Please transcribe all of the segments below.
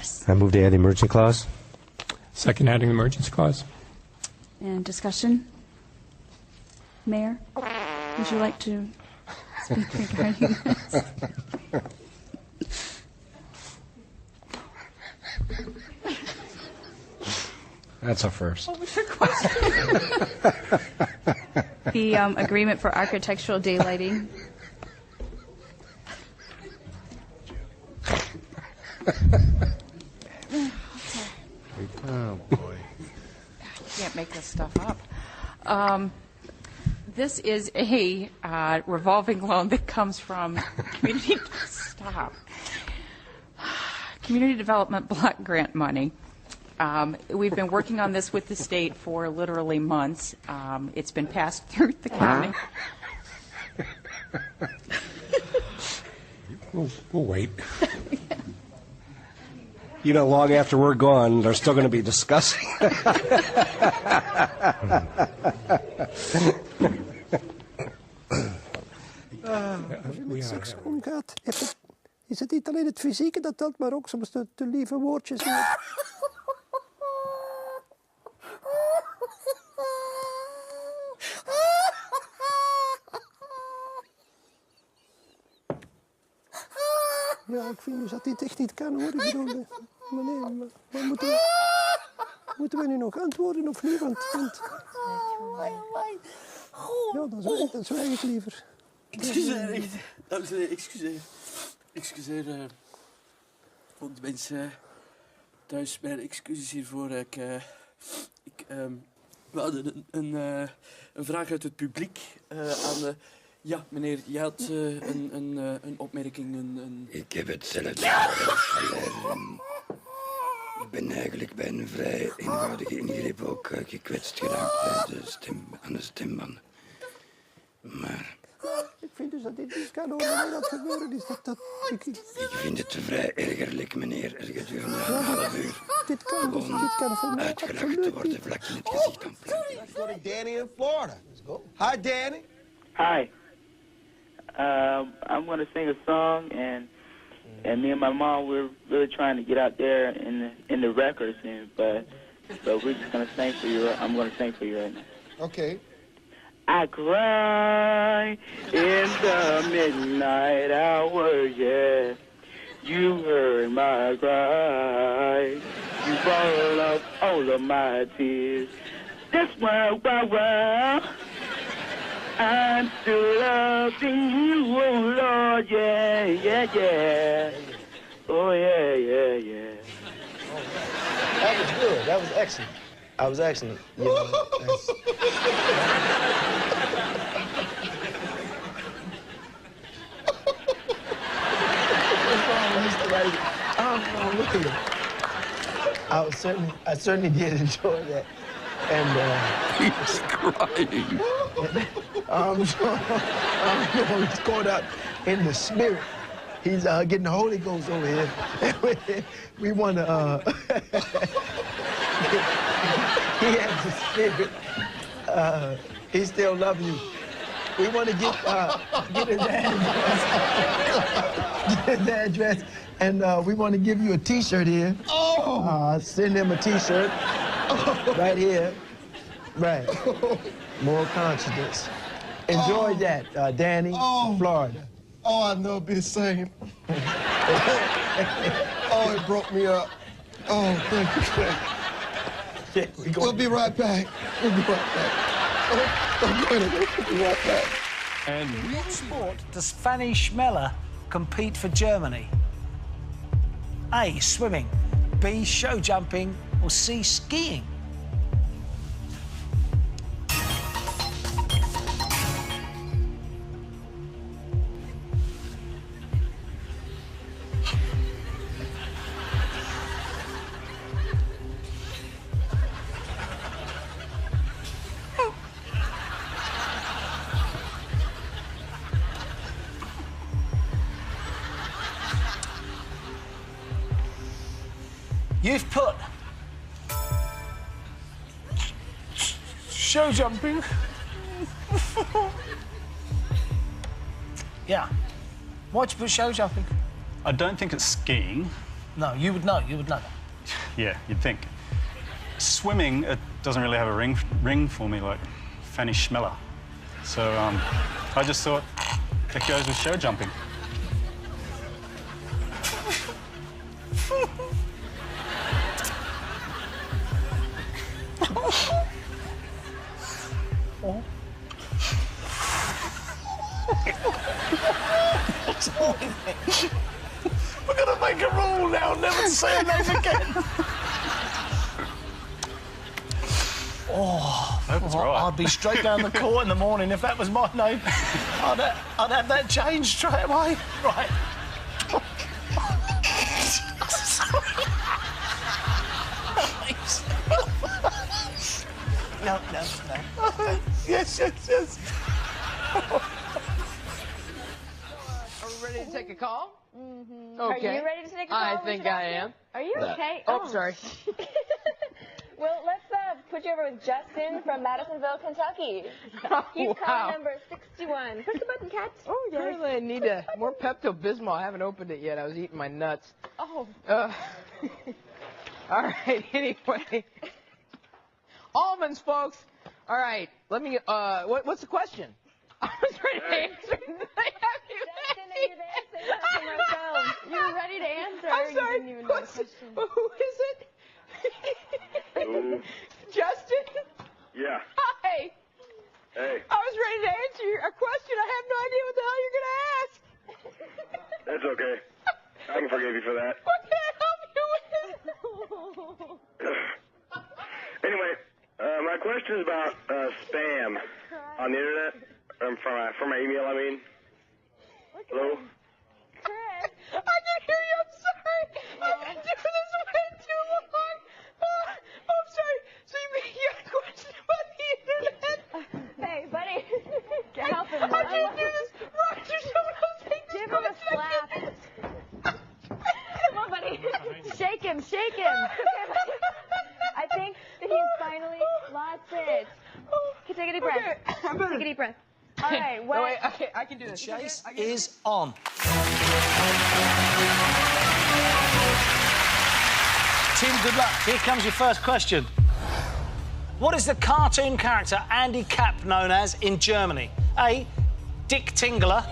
Yes. I move to add the emergency clause. Second, adding the emergency clause. And discussion? Mayor, would you like to speak regarding this? That's a first. What was your question? The agreement for architectural daylighting. Oh, boy. You can't make this stuff up. This is a revolving loan that comes from Community Development Block Grant money. We've been working on this with the state for literally months. It's been passed through the county. We'll wait. You know, long after we're gone, they're still going to be discussing. Als je met seks omgaat, is het niet alleen het fysieke dat telt, maar ook soms de lieve woordjes. Ja, ik vind dus dat dit echt niet kan, hoor. Ik bedoel, maar nee, maar moeten we nu nog antwoorden of niet? Want ja, dan zwijg ik liever. Excuseer, dames en heren, excuseer. Excuseer ook de mensen thuis. Mijn excuses hiervoor. We hadden een vraag uit het publiek aan... ja, meneer, je had een opmerking, Ik heb hetzelfde. Ik ben eigenlijk bij een vrij eenvoudige ingreep ook gekwetst geraakt aan de stembanden. Maar... Ik vind dus dat dit niet kan horen wanneer dat gebeuren is. Ik vind het vrij ergerlijk, meneer. Er gedurende een half uur dit kan voor mij uitgelachen te worden vlak in het gezicht aan plank. Let's go to Danny in Florida. Let's go. Hi, Danny. Hi. I'm going to sing a song, and me and my mom, we're really trying to get out there in the record scene, but we're just going to sing for you. I'm going to sing for you right now. Okay. I cry in the midnight hour, yeah. You heard my cry. You bottled up all of my tears. This world, I'm still loving you, oh Lord, yeah, yeah, yeah. Oh, yeah, yeah, yeah. That was good. That was excellent. I was excellent. You know, look at it. I certainly did enjoy that. And He's crying. He's going out in the spirit. He's getting the Holy Ghost over here. We want to. He has the spirit. He still loves you. We want to get his address. Get his address, and we want to give you a T-shirt here. Oh! Send him a T-shirt. Right here. Right. More consciousness. Enjoy that, Danny, Florida. Oh, I know it'll be the same. Oh, it broke me up. Oh, thank you. Yeah, We'll be right back. We'll be right back. Oh, we'll be right back. And What sport does Fanny Schmeller compete for Germany? A, swimming, B, show jumping, or C, skiing? You've put show jumping. Yeah. Why'd you put show jumping? I don't think it's skiing. No, you would know. You would know that. Yeah, you'd think. Swimming, it doesn't really have a ring for me like Fanny Schmeller. So I just thought it goes with show jumping. We're gonna make a rule now, never to say her name again. I'd be straight down the court in the morning if that was my name. I'd have that changed straight away. Right. No. Yes. Are we ready to take a call? Mm-hmm. Okay. Are you ready to take a call? I think I am. Are you okay? Oh, sorry. Well, let's put you over with Justin from Madisonville, Kentucky. He's caller number 61. Push the button, cat. Oh, yeah. Apparently I need more Pepto-Bismol. I haven't opened it yet. I was eating my nuts. Oh. All right, anyway. Almonds, folks. All right, let me, what's the question? I was ready to answer. Justin, are you there? Say something on my phone. You were ready to answer. I'm sorry. You didn't even know the question. Who is it? Justin? Yeah. Hi. Hey. I was ready to answer a question. I have no idea what the hell you're going to ask. That's okay. I can forgive you for that. What can I help you with? Anyway, my question is about spam on the internet. From my email, I mean. Hello? Chris. I can hear you. I'm sorry. I've been doing this way too long. I'm sorry. So you have a question about the internet? Hey, buddy. Help him. I can't do this. Roger, someone else take this Give him a slap. Come on, buddy. Shake him. I think that he's finally lost it. Okay, take a deep breath. Take a deep breath. All right, No, wait, okay, I can do this. Chase is on. Tim, good luck. Here comes your first question. What is the cartoon character Andy Capp known as in Germany? A. Dick Tingler.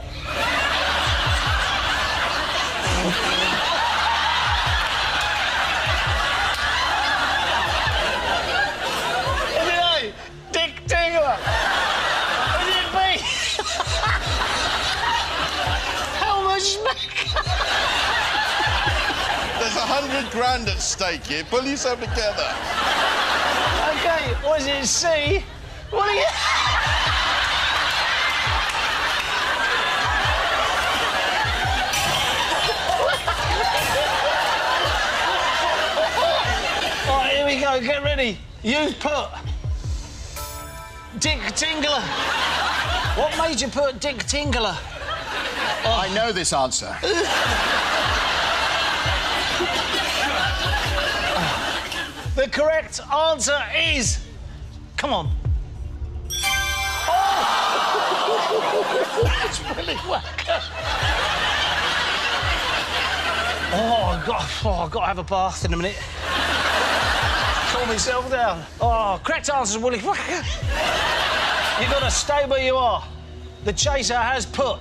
Is it A. Dick Tingler? Is it B. Helmer Schmeck? There's 100 grand at stake here. Pull yourself together. Okay, was it C? What are you... All right, here we go. Get ready. You put Dick Tingler. What made you put Dick Tingler? I know this answer. The correct answer is... Come on. Oh! That's really whacker. I've got to have a bath in a minute. Calm myself down. Oh, correct answer is Willy Whacker. You've got to stay where you are. The chaser has put...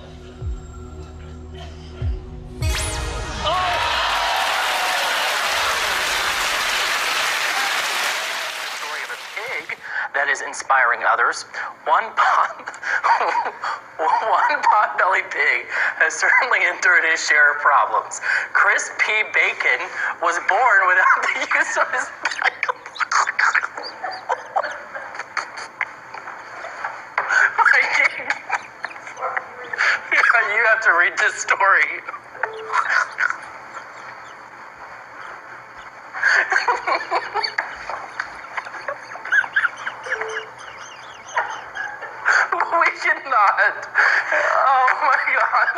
that is inspiring others. One pot-bellied pig has certainly endured his share of problems. Chris P. Bacon was born without the use of his... You have to read this story. We cannot. Oh my God.